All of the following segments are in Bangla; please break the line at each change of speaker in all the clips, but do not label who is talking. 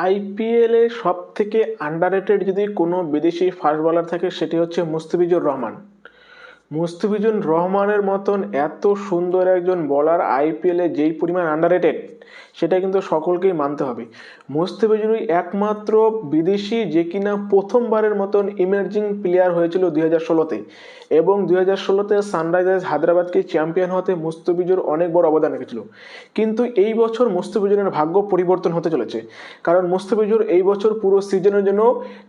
আইপিএলে সব থেকে আন্ডাররেটেড যদি কোনো বিদেশি ফাস্ট বোলার থাকে সেটি হচ্ছে মুস্তাফিজুর রহমান। মুস্তাফিজুর রহমানের মতন এত সুন্দর একজন বলার আইপিএলে যেই পরিমাণ আন্ডাররেটেড সেটা কিন্তু সকলকেই মানতে হবে। মুস্তাফিজুরই একমাত্র বিদেশি যে কিনা প্রথমবারের মতন ইমার্জিং প্লেয়ার হয়েছিল 2016-তে, এবং 2016-তে সানরাইজার্স হায়দ্রাবাদকে চ্যাম্পিয়ন হতে মুস্তাফিজুর অনেক বড় অবদান রেখেছিল। কিন্তু এই বছর মুস্তাফিজুরের ভাগ্য পরিবর্তন হতে চলেছে, কারণ মুস্তাফিজুর এই বছর পুরো সিজনের জন্য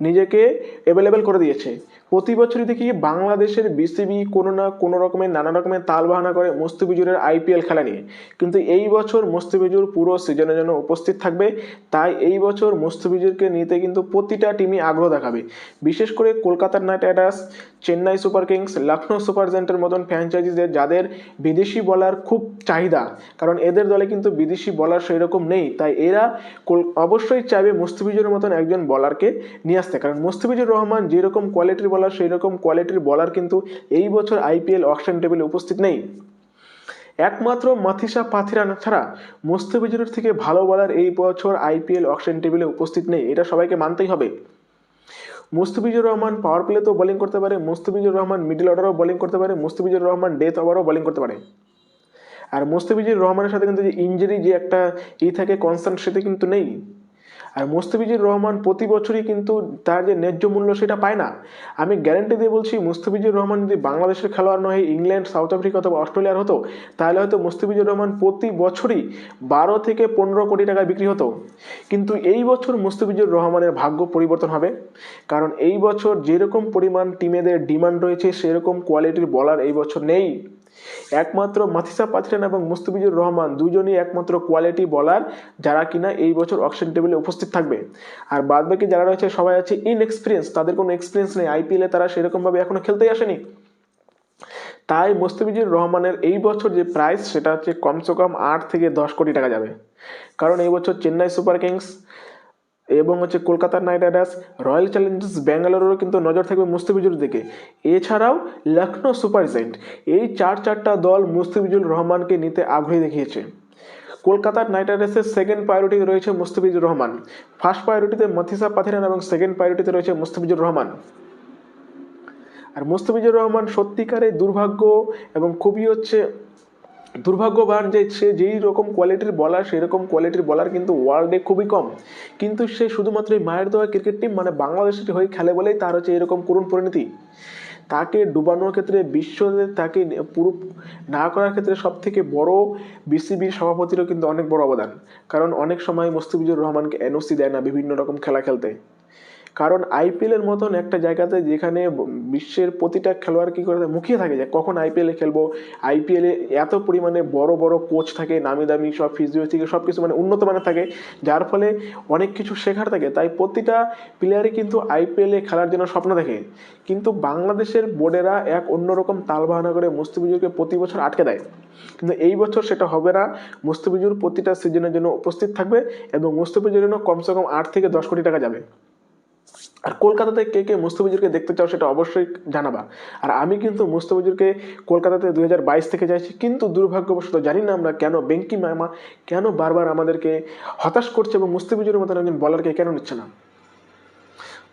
নিজেকে অ্যাভেলেবেল করে দিয়েছে। প্রতি বছরই দেখি বাংলাদেশের বিসিবি কোনো না কোনো রকমের নানা রকমের তালবাহানা করে মুস্তাফিজুরের আইপিএল খেলা নিয়ে, কিন্তু এই বছর মুস্তাফিজুর পুরো সিজনের জন্য উপস্থিত থাকবে। তাই এই বছর মুস্তাফিজুরকে নিতে কিন্তু প্রতিটা টিমই আগ্রহ দেখাবে। বিশেষ করে Kolkata Knight Riders, Chennai Super Kings, Lucknow Super জায়ান্টের মতন ফ্র্যাঞ্চাইজিসের যাদের বিদেশি বলার খুব চাহিদা, কারণ এদের দলে কিন্তু বিদেশি বলার সেই রকম নেই, তাই এরা অবশ্যই চাইবে মুস্তাফিজুরের মতন একজন বলারকে নিয়ে আসতে। কারণ মুস্তাফিজুর রহমান যেরকম কোয়ালিটির বলার সেই রকম কোয়ালিটির বলার কিন্তু এই বছর আইপিএল অকশন টেবিলে উপস্থিত নেই। একমাত্র মাথিসা পাথিরান ছাড়া মুস্তাফিজুরের থেকে ভালো বলার এই বছর আইপিএল অকশন টেবিলে উপস্থিত নেই, এটা সবাইকে মানতেই হবে। মুস্তাফিজুর রহমান পাওয়ার প্লেতেও বোলিং করতে পারে, মুস্তাফিজুর রহমান মিডল অর্ডারও বোলিং করতে পারে, মুস্তাফিজুর রহমান ডেথ ওভারও বোলিং করতে পারে। আর মুস্তাফিজুর রহমানের সাথে কিন্তু যে ইঞ্জুরি যে একটা থাকে কনস্ট্যান্ট, সেটা কিন্তু নেই। আর মুস্তাফিজুর রহমান প্রতি বছরই কিন্তু তার যে ন্যায্য মূল্য সেটা পায় না। আমি গ্যারান্টি দিয়ে বলছি, মুস্তাফিজুর রহমান যদি বাংলাদেশের খেলোয়াড় নয়, ইংল্যান্ড, সাউথ আফ্রিকা অথবা অস্ট্রেলিয়ার হতো, তাহলে হয়তো মুস্তাফিজুর রহমান প্রতি বছরই 12 থেকে 15 কোটি টাকায় বিক্রি হতো। কিন্তু এই বছর মুস্তাফিজুর রহমানের ভাগ্য পরিবর্তন হবে, কারণ এই বছর যেরকম পরিমাণ টিমেদের ডিমান্ড রয়েছে সেরকম কোয়ালিটির বলার এই বছর নেই। একমাত্র মাথিসা পাথিরান এবং মুস্তাফিজুর রহমান দুজনই একমাত্র কোয়ালিটি বলার যারা কিনা এই বছর অকশন টেবিলে উপস্থিত থাকবে। আর বাদ বাকি যারা রয়েছে সবাই আছে ইনএক্সপিরিয়েন্স, তাদের কোনো এক্সপিরিয়েন্স নেই, আইপিএলে তারা সেরকম ভাবে এখনো খেলতেই আসেনি। তাই মুস্তাফিজুর রহমানের এই বছর যে প্রাইস সেটা হচ্ছে কমসে কম 8 থেকে 10 কোটি টাকা যাবে। কারণ এই বছর চেন্নাই সুপার কিংস এবং Kolkata Knight Riders, Royal Challengers ব্যাঙ্গালোরেরও কিন্তু নজর থাকবে মুস্তাফিজুর দিকে। এছাড়াও লখনৌ সুপার জায়ান্ট, এই চারটা দল মুস্তাফিজুর রহমানকে নিতে আগ্রহী দেখিয়েছে। কলকাতা নাইট রাইডার্সের সেকেন্ড প্রায়োরিটি রয়েছে মুস্তাফিজুর রহমান, ফার্স্ট প্রায়োরিটিতে মাথিসা পাথিরান এবং সেকেন্ড প্রায়োরিটিতে রয়েছে মুস্তাফিজুর রহমান। আর মুস্তাফিজুর রহমান সত্যিকারের দুর্ভাগ্য এবং খুবই দুর্ভাগ্যবান যে সে যেই রকম কোয়ালিটির বলার সেই রকম কোয়ালিটির বলার কিন্তু ওয়ার্ল্ডে খুবই কম, কিন্তু সে শুধুমাত্র এই মায়ের দেওয়া ক্রিকেট টিম মানে বাংলাদেশের হয়ে খেলে বলেই তার এরকম করুণ পরিণতি। তাকে ডুবানোর ক্ষেত্রে বিশ্বতে তাকে পুরো না করার ক্ষেত্রে সব থেকে বড় বিসিবির সভাপতিরও কিন্তু অনেক বড় অবদান, কারণ অনেক সময় মুস্তাফিজুর রহমানকে এনওসি দেয় না বিভিন্ন রকম খেলা খেলতে। কারণ আইপিএলের মতন একটা জায়গাতে যেখানে বিশ্বের প্রতিটা খেলোয়াড় কী করে মুখিয়ে থাকে যে কখন আইপিএলে খেলবো, আইপিএলে এত পরিমাণে বড় বড় কোচ থাকে, নামি দামি সব ফিজিও থেকে সব কিছু মানে উন্নত মানের থাকে, যার ফলে অনেক কিছু শেখার থাকে। তাই প্রতিটা প্লেয়ারই কিন্তু আইপিএলে খেলার জন্য স্বপ্ন দেখে, কিন্তু বাংলাদেশের বোর্ডেরা এক অন্যরকম তালবাহানা করে মুস্তাফিজুরকে প্রতি বছর আটকে দেয়। কিন্তু এই বছর সেটা হবে না, মুস্তাফিজুর প্রতিটা সিজনের জন্য উপস্থিত থাকবে এবং মুস্তাফিজুর জন্য কমসে কম 8 থেকে 10 কোটি টাকা যাবে। আর কলকাতাতে কে কে মুস্তাফিজুরকে দেখতে চাও সেটা অবশ্যই জানাবা। আর আমি কিন্তু মুস্তাফিজুরকে কলকাতাতে 2022 থেকে যাইছি, কিন্তু দুর্ভাগ্যবশত জানি না আমরা কেন বেঙ্কি মামা কেন বারবার আমাদেরকে হতাশ করছে এবং মুস্তাফিজুরের মতন একজন বলারকে কেন নিচ্ছে না।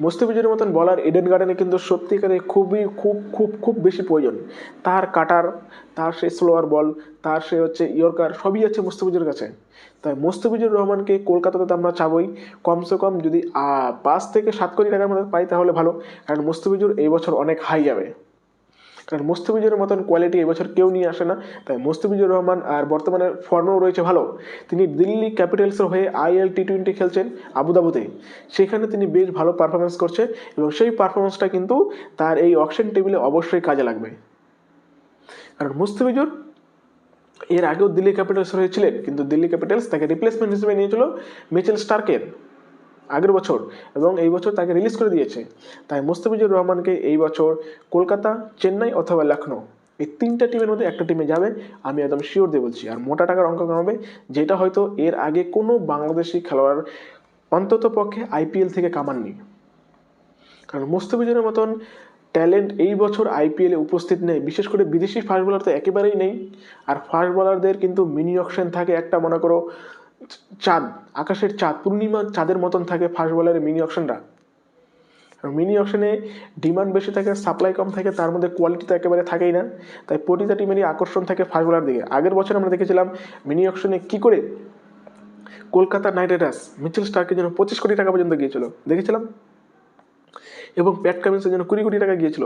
মুস্তাফিজুরের মতন বলার ইডেন গার্ডেনে কিন্তু সত্যিকারে খুবই খুব খুব খুব বেশি প্রয়োজন। তার কাটার, তার সেই স্লোয়ার বল, তার সে ইয়র্কার সবই আছে মুস্তাফিজুরের কাছে। তাই মুস্তাফিজুর রহমানকে কলকাতাতে আমরা চাবই, কমসে কম যদি 5 থেকে 7 কোটি টাকার মধ্যে পাই তাহলে ভালো, কারণ মুস্তাফিজুর এই বছর অনেক হাই যাবে। কারণ মুস্তাফিজুরের মতন কোয়ালিটি এবছর কেউ নিয়ে আসে না। তাই মুস্তাফিজুর রহমান আর বর্তমানে ফর্মেও রয়েছে ভালো, তিনি দিল্লি ক্যাপিটালসের হয়ে আইএল টি20 খেলছেন আবুধাবিতে, সেখানে তিনি বেশ ভালো পারফরমেন্স করছে এবং সেই পারফরমেন্সটা কিন্তু তার এই অকশন টেবিলে অবশ্যই কাজে লাগবে। কারণ মুস্তাফিজুর এর আগেও দিল্লি ক্যাপিটালস হয়েছিলেন, কিন্তু দিল্লি ক্যাপিটালস তাকে রিপ্লেসমেন্ট হিসেবে নিয়েছিল মিচেল স্টার্কের আগের বছর, এবং এই বছর তাকে রিলিজ করে দিয়েছে। তাই মুস্তাফিজুর রহমানকে এই বছর কলকাতা, চেন্নাই অথবা লখনৌ এই 3টা টিমের মধ্যে একটা টিমে যাবে, আমি একদম শিওর দিয়ে বলছি। আর মোটা টাকার অঙ্ক কামাবে, যেটা হয়তো এর আগে কোনো বাংলাদেশি খেলোয়াড় অন্তত পক্ষে আইপিএল থেকে কামাননি। কারণ মুস্তাফিজুরের মতন ট্যালেন্ট এই বছর আইপিএলে উপস্থিত নেই, বিশেষ করে বিদেশি ফাস্ট বোলার তো একেবারেই নেই। আর ফাস্ট বোলারদের কিন্তু মিনি অকশন থাকে একটা, মনে করো চাঁদ, আকাশের চাঁদ, পূর্ণিমা চাঁদের মতন থাকে ফাস্ট বলারের মিনি অপশনরা। মিনি অপশনে ডিমান্ড বেশি থাকে, সাপ্লাই কম থাকে, তার মধ্যে কোয়ালিটি তো একেবারে থাকেই না। তাই প্রতিটা টিমেরই আকর্ষণ থাকে ফাস্ট বলার দিকে। আগের বছর আমরা দেখেছিলাম মিনি অপশনে কি করে কলকাতা নাইট রাইডার্স মিচেল স্টার্কের জন্য 25 কোটি টাকা পর্যন্ত গিয়েছিল, দেখেছিলাম। এবং প্যাট কামিন্সের জন্য 20 কোটি টাকা গিয়েছিল।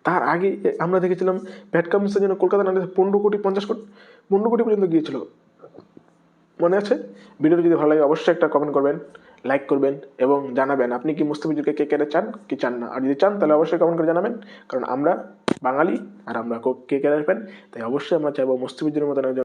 তার আগে আমরা দেখেছিলাম প্যাট কামিন্সের জন্য কলকাতা নাইট রাইডার্স 15 কোটি 50 কোটি 15 কোটি পর্যন্ত গিয়েছিল, মনে আছে? ভিডিওটি যদি ভালো লাগে অবশ্যই একটা কমেন্ট করবেন, লাইক করবেন এবং জানাবেন আপনি কি মুস্তাফিজুরকে কে কে চান কি চান না। আর যদি চান তাহলে অবশ্যই কমেন্ট করে জানাবেন, কারণ আমরা বাঙালি আর আমরা কে কে ফ্যান, তাই অবশ্যই আমরা চাইবো মুস্তাফিজুরের মতন একজন